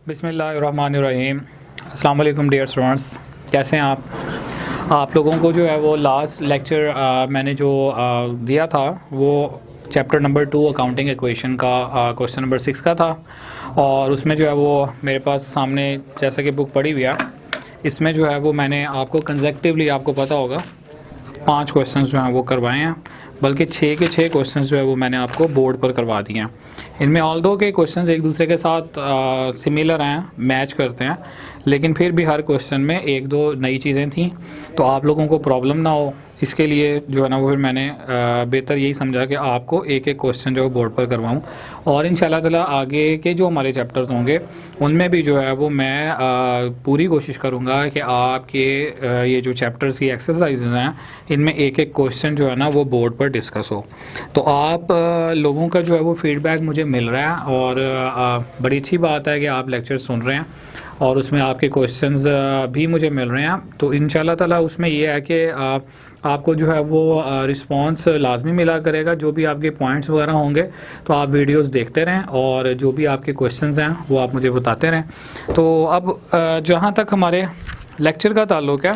बिस्मिल्लाहिर्रहमानिर्रहीम। अस्सलाम वालेकुम डियर स्टूडेंट्स, कैसे हैं आप लोगों को जो है वो लास्ट लेक्चर मैंने जो दिया था वो चैप्टर नंबर 2 अकाउंटिंग इक्वेशन का क्वेश्चन नंबर 6 का था। और उसमें जो है वो मेरे पास सामने जैसा कि बुक पड़ी हुई है, इसमें जो है वो मैंने आपको कंसेक्टिवली, आपको पता होगा, 5 क्वेश्चंस जो हैं वो करवाए हैं, बल्कि 6 के 6 क्वेश्चंस जो है वो मैंने आपको बोर्ड पर करवा दिए हैं। इनमें ऑल दो के क्वेश्चंस एक दूसरे के साथ सिमिलर हैं, मैच करते हैं, लेकिन फिर भी हर क्वेश्चन में एक दो नई चीज़ें थी, तो आप लोगों को प्रॉब्लम ना हो इसके लिए जो है ना वो फिर मैंने बेहतर यही समझा कि आपको एक एक क्वेश्चन जो बोर्ड पर करवाऊँ। और इंशाल्लाह ताला आगे के जो हमारे चैप्टर्स होंगे उनमें भी जो है वो मैं पूरी कोशिश करूँगा कि आपके ये जो चैप्टर्स की एक्सरसाइज हैं इनमें एक एक क्वेश्चन जो है ना वो बोर्ड पर डिस्कस हो। तो आप लोगों का जो है वो फीडबैक मुझे मिल रहा है और बड़ी अच्छी बात है कि आप लेक्चर सुन रहे हैं और उसमें आपके क्वेश्चंस भी मुझे मिल रहे हैं। तो इंशाल्लाह ताला उसमें ये है कि आपको जो है वो रिस्पांस लाजमी मिला करेगा। जो भी आपके पॉइंट्स वगैरह होंगे तो आप वीडियोस देखते रहें और जो भी आपके क्वेश्चंस हैं वो आप मुझे बताते रहें। तो अब जहाँ तक हमारे लेक्चर का ताल्लुक़ है,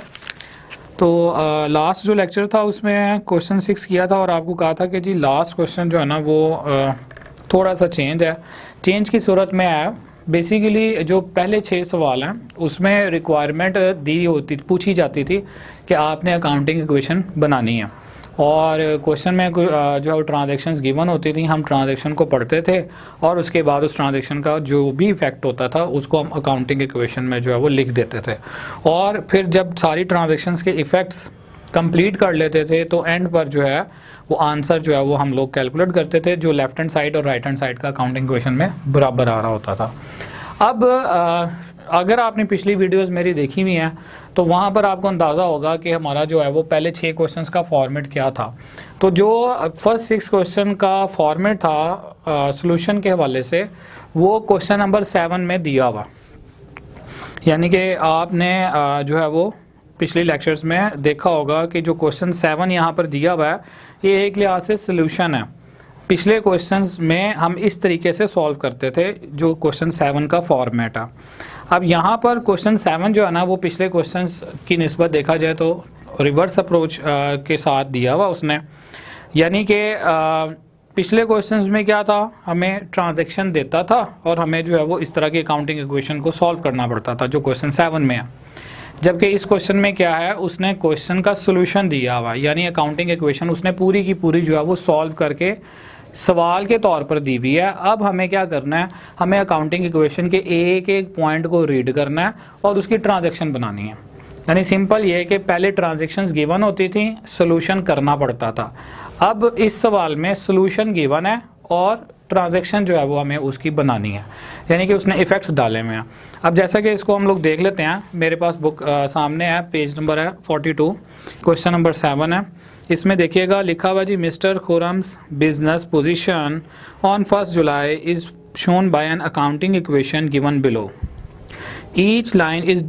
तो लास्ट जो लेक्चर था उसमें क्वेश्चन 6 किया था और आपको कहा था कि जी लास्ट क्वेश्चन जो है ना वो थोड़ा सा चेंज है। चेंज की सूरत में है, बेसिकली जो पहले 6 सवाल हैं उसमें रिक्वायरमेंट पूछी जाती थी कि आपने अकाउंटिंग इक्वेशन बनानी है, और क्वेश्चन में जो है वो ट्रांजैक्शंस गिवन होती थी, हम ट्रांजैक्शन को पढ़ते थे और उसके बाद उस ट्रांजैक्शन का जो भी इफेक्ट होता था उसको हम अकाउंटिंग इक्वेशन में जो है वो लिख देते थे। और फिर जब सारी ट्रांजैक्शंस के इफ़ेक्ट्स कंप्लीट कर लेते थे तो एंड पर जो है वो आंसर जो है वो हम लोग कैलकुलेट करते थे, जो लेफ़्ट हैंड साइड और राइट हैंड साइड का अकाउंटिंग इक्वेशन में बराबर आ रहा होता था। अब अगर आपने पिछली वीडियोस मेरी देखी हुई हैं तो वहाँ पर आपको अंदाज़ा होगा कि हमारा जो है वो पहले 6 क्वेश्चंस का फॉर्मेट क्या था। तो जो फर्स्ट 6 क्वेश्चन का फॉर्मेट था सॉल्यूशन के हवाले से, वो क्वेश्चन नंबर 7 में दिया हुआ, यानी कि आपने जो है वो पिछले लेक्चर्स में देखा होगा कि जो क्वेश्चन 7 यहाँ पर दिया हुआ है ये एक लिहाज से सॉल्यूशन है। पिछले क्वेश्चंस में हम इस तरीके से सॉल्व करते थे जो क्वेश्चन 7 का फॉर्मेट है। अब यहाँ पर क्वेश्चन 7 जो है ना वो पिछले क्वेश्चंस की निस्बत देखा जाए तो रिवर्स अप्रोच के साथ दिया हुआ उसने, यानी कि पिछले क्वेश्चंस में क्या था, हमें ट्रांजैक्शन देता था और हमें जो है वो इस तरह की अकाउंटिंग इक्वेशन को सॉल्व करना पड़ता था जो क्वेश्चन 7 में है। जबकि इस क्वेश्चन में क्या है, उसने क्वेश्चन का सोल्यूशन दिया हुआ, यानी अकाउंटिंग इक्वेशन उसने पूरी की पूरी जो है वो सॉल्व करके सवाल के तौर पर दी हुई है। अब हमें क्या करना है, हमें अकाउंटिंग इक्वेशन के एक एक पॉइंट को रीड करना है और उसकी ट्रांजैक्शन बनानी है। यानी सिंपल ये है कि पहले ट्रांजैक्शंस गिवन होती थी, सोल्यूशन करना पड़ता था। अब इस सवाल में सोल्यूशन गिवन है और ट्रांजैक्शन जो है वो हमें उसकी बनानी है, यानी कि उसने इफ़ेक्ट्स डाले हुए हैं। अब जैसा कि इसको हम लोग देख लेते हैं, मेरे पास बुक सामने है, पेज नंबर है 42, क्वेश्चन नंबर 7 है। इसमें देखिएगा लिखा हुआ जी, mister Khurram's business position on 1 July is shown by an accounting equation given below. Each line is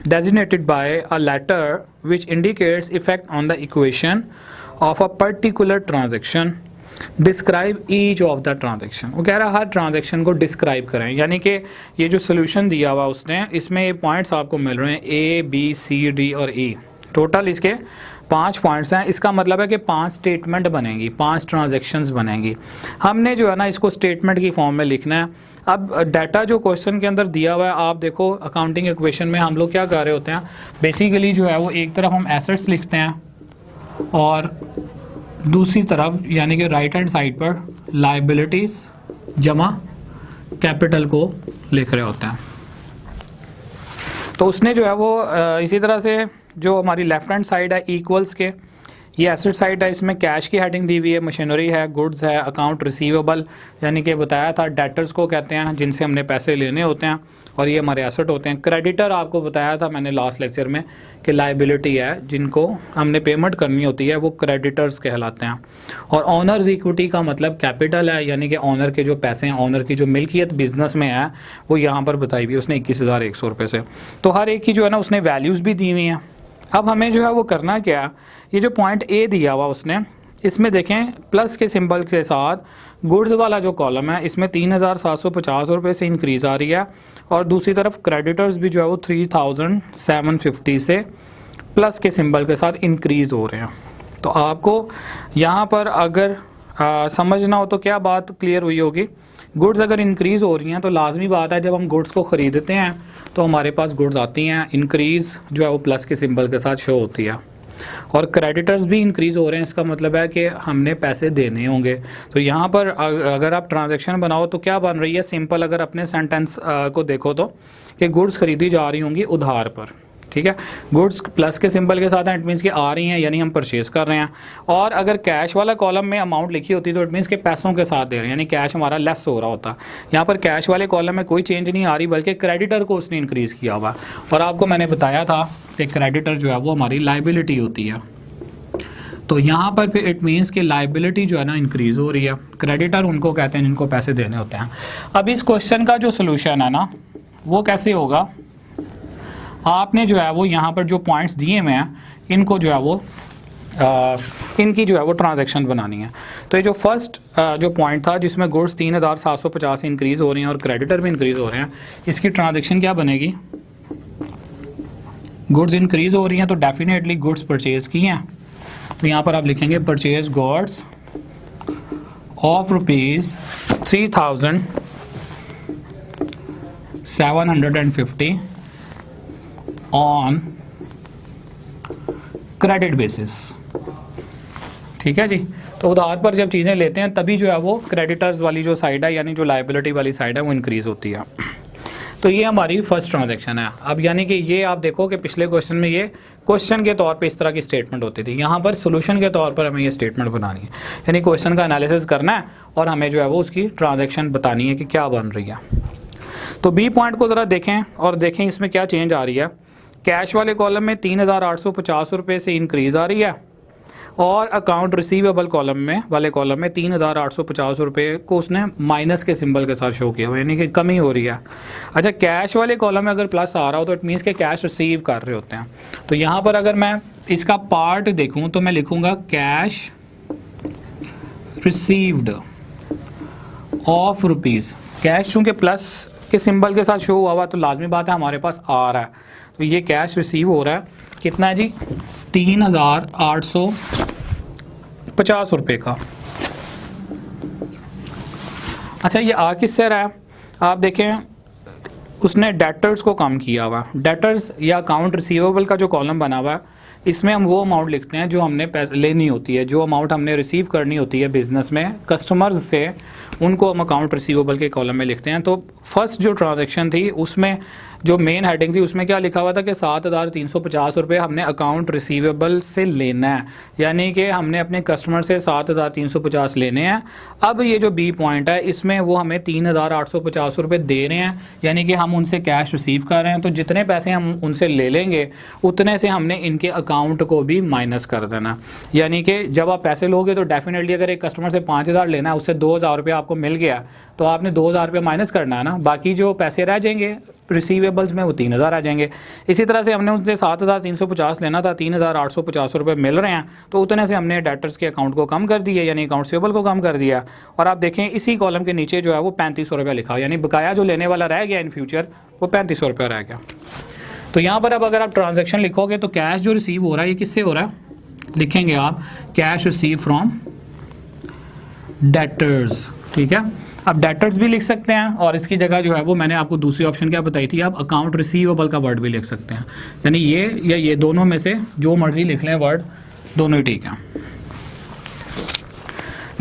designated by a letter which indicates effect on the equation of a particular transaction. Describe each of the transaction. वो कह रहा है हर transaction को describe करें, यानी कि ये जो सोल्यूशन दिया हुआ उसने, इसमें ये पॉइंट्स आपको मिल रहे हैं A, B, C, D और E। टोटल इसके 5 पॉइंट्स हैं। इसका मतलब है कि 5 स्टेटमेंट बनेंगी, 5 ट्रांजेक्शन्स बनेंगी। हमने जो है ना इसको स्टेटमेंट की फॉर्म में लिखना है। अब डाटा जो क्वेश्चन के अंदर दिया हुआ है, आप देखो अकाउंटिंग इक्वेशन में हम लोग क्या कर रहे होते हैं, बेसिकली जो है वो एक तरफ हम एसेट्स लिखते हैं और दूसरी तरफ यानी कि राइट हैंड साइड पर लायबिलिटीज़ जमा कैपिटल को लिख रहे होते हैं। तो उसने जो है वो इसी तरह से जो हमारी लेफ्ट हैंड साइड है इक्वल्स के, ये एसेट साइड है, इसमें कैश की हेडिंग दी हुई है, मशीनरी है, गुड्स है, अकाउंट रिसीवेबल यानी कि बताया था डेटर्स को कहते हैं जिनसे हमने पैसे लेने होते हैं, और ये हमारे एसेट होते हैं। क्रेडिटर आपको बताया था मैंने लास्ट लेक्चर में कि लायबिलिटी है, जिनको हमने पेमेंट करनी होती है वो क्रेडिटर्स कहलाते हैं। और ऑनर्स इक्विटी का मतलब कैपिटल है, यानी कि ऑनर के जो पैसे हैं, ऑनर की जो मिल्कियत बिजनेस में है वो यहाँ पर बताई हुई है उसने 21,100 रुपये से। तो हर एक की जो है ना उसने वैल्यूज़ भी दी हुई हैं। अब हमें जो है वो करना क्या, ये जो पॉइंट ए दिया हुआ उसने, इसमें देखें प्लस के सिंबल के साथ गुड्स वाला जो कॉलम है इसमें 3,750 रुपये से इंक्रीज़ आ रही है, और दूसरी तरफ क्रेडिटर्स भी जो है वो 3,750 से प्लस के सिंबल के साथ इंक्रीज़ हो रहे हैं। तो आपको यहाँ पर अगर समझना हो तो क्या बात क्लियर हुई होगी, गुड्स अगर इंक्रीज़ हो रही हैं तो लाजमी बात है जब हम गुड्स को ख़रीदते हैं तो हमारे पास गुड्स आती हैं, इंक्रीज़ जो है वो प्लस के सिंबल के साथ शो होती है, और क्रेडिटर्स भी इंक्रीज़ हो रहे हैं, इसका मतलब है कि हमने पैसे देने होंगे। तो यहाँ पर अगर आप ट्रांजैक्शन बनाओ तो क्या बन रही है, सिंपल अगर अपने सेंटेंस को देखो तो कि गुड्स खरीदी जा रही होंगी उधार पर, ठीक है। गुड्स प्लस के सिंबल के साथ हैं, इट मीन्स कि आ रही हैं यानी हम परचेज़ कर रहे हैं। और अगर कैश वाला कॉलम में अमाउंट लिखी होती तो इट मीन्स कि पैसों के साथ दे रहे हैं, यानी कैश हमारा लेस हो रहा होता। यहाँ पर कैश वाले कॉलम में कोई चेंज नहीं आ रही, बल्कि क्रेडिटर को उसने इंक्रीज़ किया हुआ। और आपको मैंने बताया था कि क्रेडिटर जो है वो हमारी लाइबिलिटी होती है, तो यहाँ पर फिर इट मीन्स कि लाइबिलिटी जो है ना इंक्रीज़ हो रही है। क्रेडिटर उनको कहते हैं जिनको पैसे देने होते हैं। अब इस क्वेश्चन का जो सोल्यूशन है ना वो कैसे होगा, आपने जो है वो यहाँ पर जो पॉइंट्स दिए हुए हैं इनको जो है वो इनकी जो है वो ट्रांजैक्शन बनानी है। तो ये जो फर्स्ट जो पॉइंट था जिसमें गुड्स 3,750 से इंक्रीज़ हो रही हैं और क्रेडिटर भी इंक्रीज़ हो रहे हैं, इसकी ट्रांजैक्शन क्या बनेगी, गुड्स इंक्रीज़ हो रही हैं तो डेफिनेटली गुड्स परचेज़ की हैं, तो यहाँ पर आप लिखेंगे purchase goods of ₹3,750 on credit basis, ठीक है जी। तो उधार पर जब चीज़ें लेते हैं तभी जो है वो क्रेडिटर्स वाली जो साइड है यानी जो लाइबिलिटी वाली साइड है वो इंक्रीज़ होती है। तो ये हमारी फर्स्ट ट्रांजैक्शन है। अब यानी कि ये आप देखो कि पिछले क्वेश्चन में ये क्वेश्चन के तौर पे इस तरह की स्टेटमेंट होती थी, यहाँ पर सोल्यूशन के तौर पर हमें ये स्टेटमेंट बनानी है, यानी क्वेश्चन का एनालिसिस करना है और हमें जो है वो उसकी ट्रांजैक्शन बतानी है कि क्या बन रही है। तो बी पॉइंट को ज़रा देखें और देखें इसमें क्या चेंज आ रही है। कैश वाले कॉलम में 3,850 रुपये से इंक्रीज़ आ रही है, और अकाउंट रिसीवेबल कॉलम में 3,850 रुपये को उसने माइनस के सिंबल के साथ शो किया हुआ, यानी कि कमी हो रही है। अच्छा, कैश वाले कॉलम में अगर प्लस आ रहा हो तो इट मीन्स के कैश रिसीव कर रहे होते हैं। तो यहाँ पर अगर मैं इसका पार्ट देखूँ तो मैं लिखूँगा cash received of rupees. Cash चूँकि प्लस के सिंबल के साथ शो हुआ हुआ तो लाजमी बात है हमारे पास आ रहा है, तो ये कैश रिसीव हो रहा है कितना है जी, 3,850 रुपये का। अच्छा, ये आ किससे रहा है, आप देखें उसने डेटर्स को कम किया हुआ। डेटर्स या अकाउंट रिसीवेबल का जो कॉलम बना हुआ है इसमें हम वो अमाउंट लिखते हैं जो हमने लेनी होती है, जो अमाउंट हमने रिसीव करनी होती है बिज़नेस में कस्टमर्स से, उनको हम अकाउंट रिसीवेबल के कॉलम में लिखते हैं। तो फर्स्ट जो ट्रांजैक्शन थी उसमें जो मेन हेडिंग थी उसमें क्या लिखा हुआ था कि 7,350 रुपये हमने अकाउंट रिसीवेबल से लेना है, यानी कि हमने अपने कस्टमर से 7,350 लेने हैं। अब ये जो बी पॉइंट है इसमें वो हमें 3,850 रुपये दे रहे हैं, यानी कि हम उनसे कैश रिसीव कर रहे हैं। तो जितने पैसे हम उनसे ले लेंगे उतने से हमने इनके अकाउंट को भी माइनस कर देना, यानी कि जब आप पैसे लोगे तो डेफिनेटली अगर एक कस्टमर से 5,000 लेना है उससे 2,000 रुपये आपको मिल गया तो आपने 2,000 रुपये माइनस करना है ना, बाकी जो पैसे रह जाएंगे रिसीवेबल्स में वो 3,000 आ जाएंगे। इसी तरह से हमने उनसे 7,350 लेना था, 3,850 रुपये मिल रहे हैं तो उतने से हमने डेटर्स के अकाउंट को कम कर दिया, यानी अकाउंट रिसीवेबल को कम कर दिया। और आप देखें इसी कॉलम के नीचे जो है वो 3,500 रुपये लिखा, यानी बकाया जो लेने वाला रह गया इन फ्यूचर वो 3,500 रुपये रह गया। तो यहाँ पर अब अगर आप ट्रांजैक्शन लिखोगे तो कैश जो रिसीव हो रहा है ये किससे हो रहा है, लिखेंगे आप कैश रिसीव फ्रॉम डेटर्स, ठीक है। अब डेटर्स भी लिख सकते हैं और इसकी जगह जो है वो मैंने आपको दूसरी ऑप्शन क्या बताई थी, आप अकाउंट रिसीवेबल का वर्ड भी लिख सकते हैं, यानी ये या ये दोनों में से जो मर्जी लिख लें वर्ड, दोनों ही ठीक है।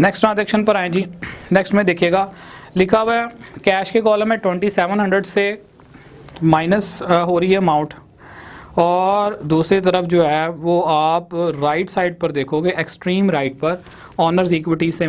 नेक्स्ट ट्रांजैक्शन पर आए जी। नेक्स्ट में देखिएगा लिखा हुआ है कैश के कॉलम में 2,700 से माइनस हो रही है अमाउंट, और दूसरी तरफ जो है वो आप राइट साइड पर देखोगे एक्सट्रीम राइट पर ऑनर्स इक्विटी से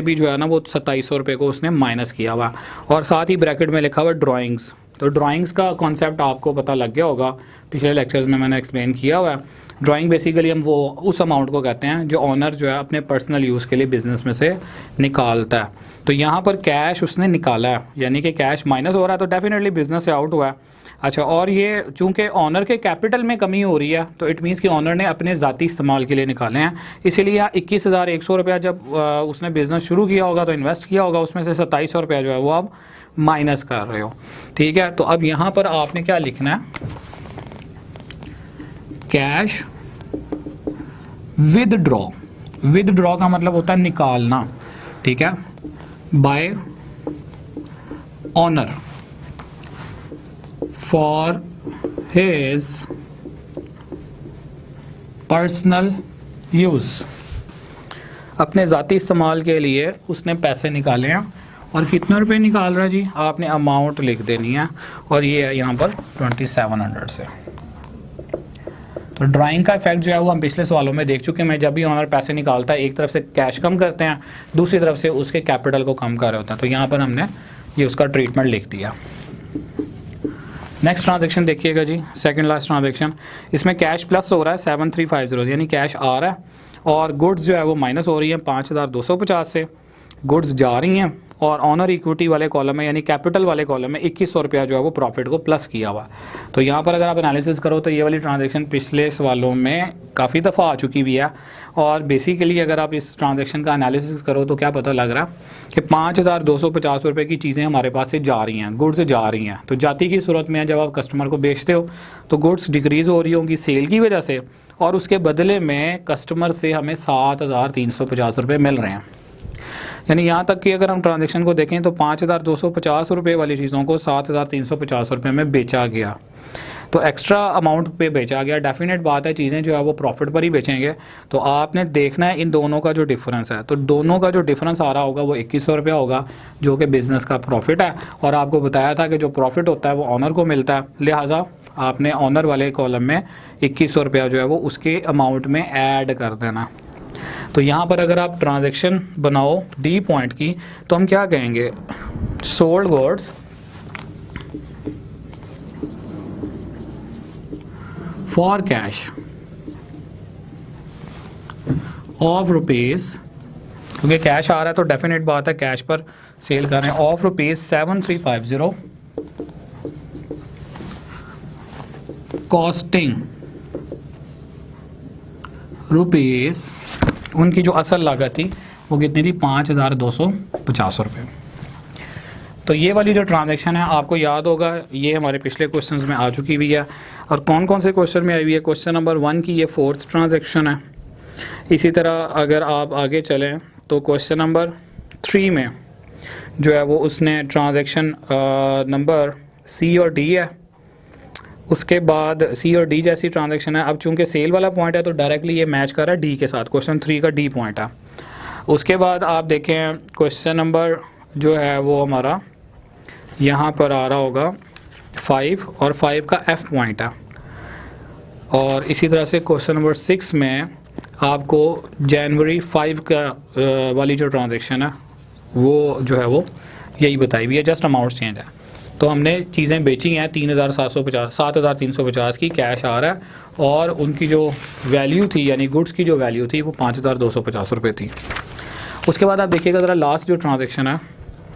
भी जो है ना वो 2,700 रुपये को उसने माइनस किया हुआ, और साथ ही ब्रैकेट में लिखा हुआ ड्राइंग्स। तो ड्राइंग्स का कॉन्सेप्ट आपको पता लग गया होगा, पिछले लेक्चर्स में मैंने एक्सप्लेन किया हुआ है। ड्राइंग बेसिकली हम वो उस अमाउंट को कहते हैं जो ऑनर जो है अपने पर्सनल यूज़ के लिए बिज़नेस में से निकालता है। तो यहाँ पर कैश उसने निकाला है, यानी कि कैश माइनस हो रहा है तो डेफिनेटली बिजनेस से आउट हुआ है। अच्छा, और ये चूंकि ऑनर के कैपिटल में कमी हो रही है तो इट मीन्स कि ऑनर ने अपने ज़ाती इस्तेमाल के लिए निकाले हैं, इसीलिए यहाँ 21,100 रुपया जब उसने बिज़नेस शुरू किया होगा तो इन्वेस्ट किया होगा, उसमें से 2700 रुपया जो है वो आप माइनस कर रहे हो। ठीक है, तो अब यहाँ पर आपने क्या लिखना है, कैश विदड्रॉ। विदड्रॉ का मतलब होता है निकालना। ठीक है, bye honour for his personal use, अपने ज़ाती इस्तेमाल के लिए उसने पैसे निकाले हैं। और कितने रुपए निकाल रहा है जी, आपने अमाउंट लिख देनी है, और ये है यहाँ पर 2700 से। तो ड्राइंग का इफेक्ट जो है वो हम पिछले सवालों में देख चुके हैं। जब भी ऑनर पैसे निकालता है, एक तरफ से कैश कम करते हैं, दूसरी तरफ से उसके कैपिटल को कम कर रहे होते हैं। तो यहाँ पर हमने ये उसका ट्रीटमेंट लिख दिया। नेक्स्ट ट्रांजैक्शन देखिएगा जी, सेकंड लास्ट ट्रांजैक्शन। इसमें कैश प्लस हो रहा है 7350, यानी कैश आ रहा है, और गुड्स जो है वो माइनस हो रही है 5250 से, गुड्स जा रही हैं, और ऑनर इक्विटी वाले कॉलम में यानी कैपिटल वाले कॉलम में 2100 रुपया जो है वो प्रॉफिट को प्लस किया हुआ। तो यहाँ पर अगर आप एनालिसिस करो तो ये वाली ट्रांजैक्शन पिछले सवालों में काफ़ी दफ़ा आ चुकी भी है, और बेसिकली अगर आप इस ट्रांजैक्शन का एनालिसिस करो तो क्या पता लग रहा कि 5250 रुपये की चीज़ें हमारे पास से जा रही हैं, गुड्स जा रही हैं। तो जाती की सूरत में जब आप कस्टमर को बेचते हो तो गुड्स डिक्रीज़ हो रही होंगी सेल की वजह से, और उसके बदले में कस्टमर से हमें 7350 रुपये मिल रहे हैं। यानी यहाँ तक कि अगर हम ट्रांजैक्शन को देखें तो 5250 रुपये वाली चीज़ों को 7350 रुपये में बेचा गया, तो एक्स्ट्रा अमाउंट पे बेचा गया। डेफिनेट बात है चीज़ें जो है वो प्रॉफिट पर ही बेचेंगे। तो आपने देखना है इन दोनों का जो डिफरेंस है, तो दोनों का जो डिफरेंस आ रहा होगा वो 2100 रुपया होगा, जो कि बिज़नेस का प्रॉफिट है। और आपको बताया था कि जो प्रॉफिट होता है वो ऑनर को मिलता है, लिहाजा आपने ऑनर वाले कॉलम में 2100 रुपया जो है वो उसके अमाउंट में ऐड कर देना। तो यहाँ पर अगर आप ट्रांजैक्शन बनाओ डी पॉइंट की तो हम क्या कहेंगे, sold goods for cash of rupees, क्योंकि कैश आ रहा है तो डेफिनेट बात है कैश पर सेल कर रहे हैं, ऑफ रुपीज़ 7350 कॉस्टिंग रुपीज़, उनकी जो असल लागत थी वो कितनी थी, 5250 रुपये। तो ये वाली जो ट्रांजैक्शन है आपको याद होगा ये हमारे पिछले क्वेश्चंस में आ चुकी हुई है। और कौन कौन से क्वेश्चन में आई हुई है, क्वेश्चन नंबर 1 की ये 4th ट्रांजैक्शन है। इसी तरह अगर आप आगे चलें तो क्वेश्चन नंबर 3 में जो है वो उसने ट्रांजैक्शन नंबर सी और डी है, उसके बाद सी और डी जैसी ट्रांजैक्शन है। अब चूंकि सेल वाला पॉइंट है तो डायरेक्टली ये मैच कर रहा है डी के साथ, क्वेश्चन 3 का डी पॉइंट है। उसके बाद आप देखें क्वेश्चन नंबर जो है वो हमारा यहाँ पर आ रहा होगा 5, और 5 का एफ पॉइंट है। और इसी तरह से क्वेश्चन नंबर 6 में आपको जनवरी 5 का वाली जो ट्रांजैक्शन है वो जो है वो यही बताई हुई है, जस्ट अमाउंट चेंज है। तो हमने चीज़ें बेची हैं 7350 की, कैश आ रहा है, और उनकी जो वैल्यू थी यानी गुड्स की जो वैल्यू थी वो 5250 रुपये थी। उसके बाद आप देखिएगा ज़रा लास्ट जो ट्रांजैक्शन है,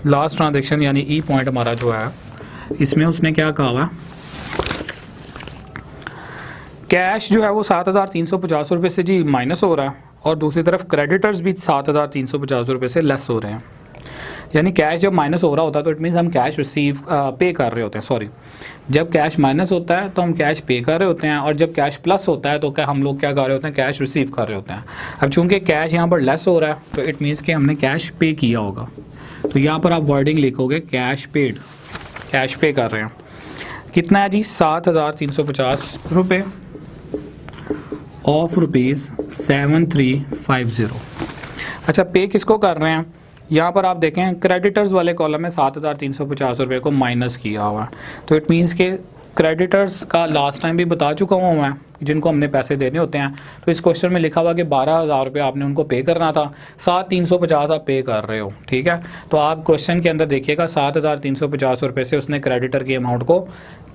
लास्ट ट्रांजैक्शन यानी ई पॉइंट हमारा जो है, इसमें उसने क्या कहा हुआ, कैश जो है वो 7350 रुपये से जी माइनस हो रहा है, और दूसरी तरफ क्रेडिटर्स भी 7350 रुपये से लेस हो रहे हैं। यानी कैश जब माइनस हो रहा होता है तो इट मीन्स हम कैश रिसीव पे कर रहे होते हैं, सॉरी, जब कैश माइनस होता है तो हम कैश पे कर रहे होते हैं, और जब कैश प्लस होता है तो क्या हम लोग क्या कर रहे होते हैं, कैश रिसीव कर रहे होते हैं। अब चूंकि कैश यहाँ पर लेस हो रहा है तो इट मीन्स कि हमने कैश पे किया होगा, तो यहाँ पर आप वर्डिंग लिखोगे कैश पेड, कैश पे कर रहे हैं। कितना है जी, 7350 रुपये ऑफ रुपीज़ 7350। अच्छा, पे किसको कर रहे हैं, यहाँ पर आप देखें क्रेडिटर्स वाले कॉलम में 7350 रुपये को माइनस किया हुआ है, तो इट मीन्स के क्रेडिटर्स का लास्ट टाइम भी बता चुका हूँ मैं, जिनको हमने पैसे देने होते हैं। तो इस क्वेश्चन में लिखा हुआ कि 12,000 रुपये आपने उनको पे करना था, 7350 आप पे कर रहे हो, ठीक है। तो आप क्वेश्चन के अंदर देखिएगा 7350 रुपये से उसने क्रेडिटर की अमाउंट को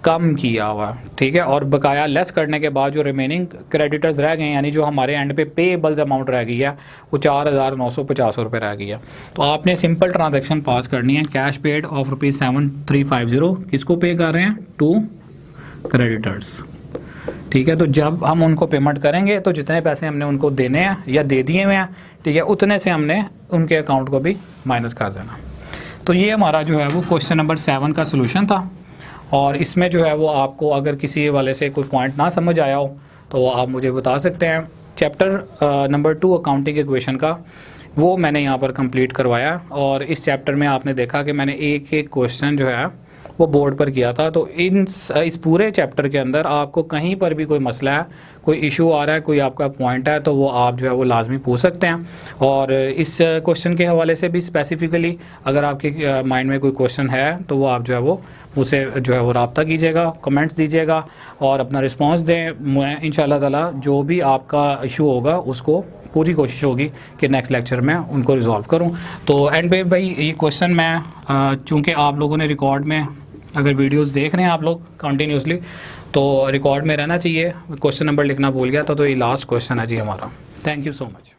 कम किया हुआ, ठीक है, और बकाया लेस करने के बाद जो रिमेनिंग क्रेडिटर्स रह गए यानी जो हमारे एंड पे पेएबल्स अमाउंट रह गई है वो 4950 रुपये रह गई है। तो आपने सिंपल ट्रांजैक्शन पास करनी है, कैश पेड ऑफ रुपीज़ 7350 किसको पे कर रहे हैं, टू क्रेडिटर्स। ठीक है, तो जब हम उनको पेमेंट करेंगे तो जितने पैसे हमने उनको देने हैं या दे दिए हुए हैं, ठीक है, उतने से हमने उनके अकाउंट को भी माइनस कर देना। तो ये हमारा जो है वो क्वेश्चन नंबर 7 का सोल्यूशन था। और इसमें जो है वो आपको अगर किसी वाले से कोई पॉइंट ना समझ आया हो तो आप मुझे बता सकते हैं। चैप्टर नंबर 2 अकाउंटिंग इक्वेशन का वो मैंने यहाँ पर कंप्लीट करवाया, और इस चैप्टर में आपने देखा कि मैंने एक एक क्वेश्चन जो है वो बोर्ड पर किया था। तो इस पूरे चैप्टर के अंदर आपको कहीं पर भी कोई मसला है, कोई इशू आ रहा है, कोई आपका पॉइंट है, तो वो आप जो है वो लाजमी पूछ सकते हैं। और इस क्वेश्चन के हवाले से भी स्पेसिफिकली अगर आपके माइंड में कोई क्वेश्चन है तो वो आप जो है वो मुझसे जो है वो रब्ता कीजिएगा, कमेंट्स दीजिएगा और अपना रिस्पांस दें। मैं इंशाल्लाह ताला जो भी आपका इशू होगा उसको पूरी कोशिश होगी कि नेक्स्ट लेक्चर में उनको रिजॉल्व करूं। तो एंड पे भाई ये क्वेश्चन मैं चूँकि आप लोगों ने रिकॉर्ड में अगर वीडियोस देख रहे हैं आप लोग कंटिन्यूसली, तो रिकॉर्ड में रहना चाहिए। क्वेश्चन नंबर लिखना भूल गया था, तो ये लास्ट क्वेश्चन है जी हमारा। Thank you so much.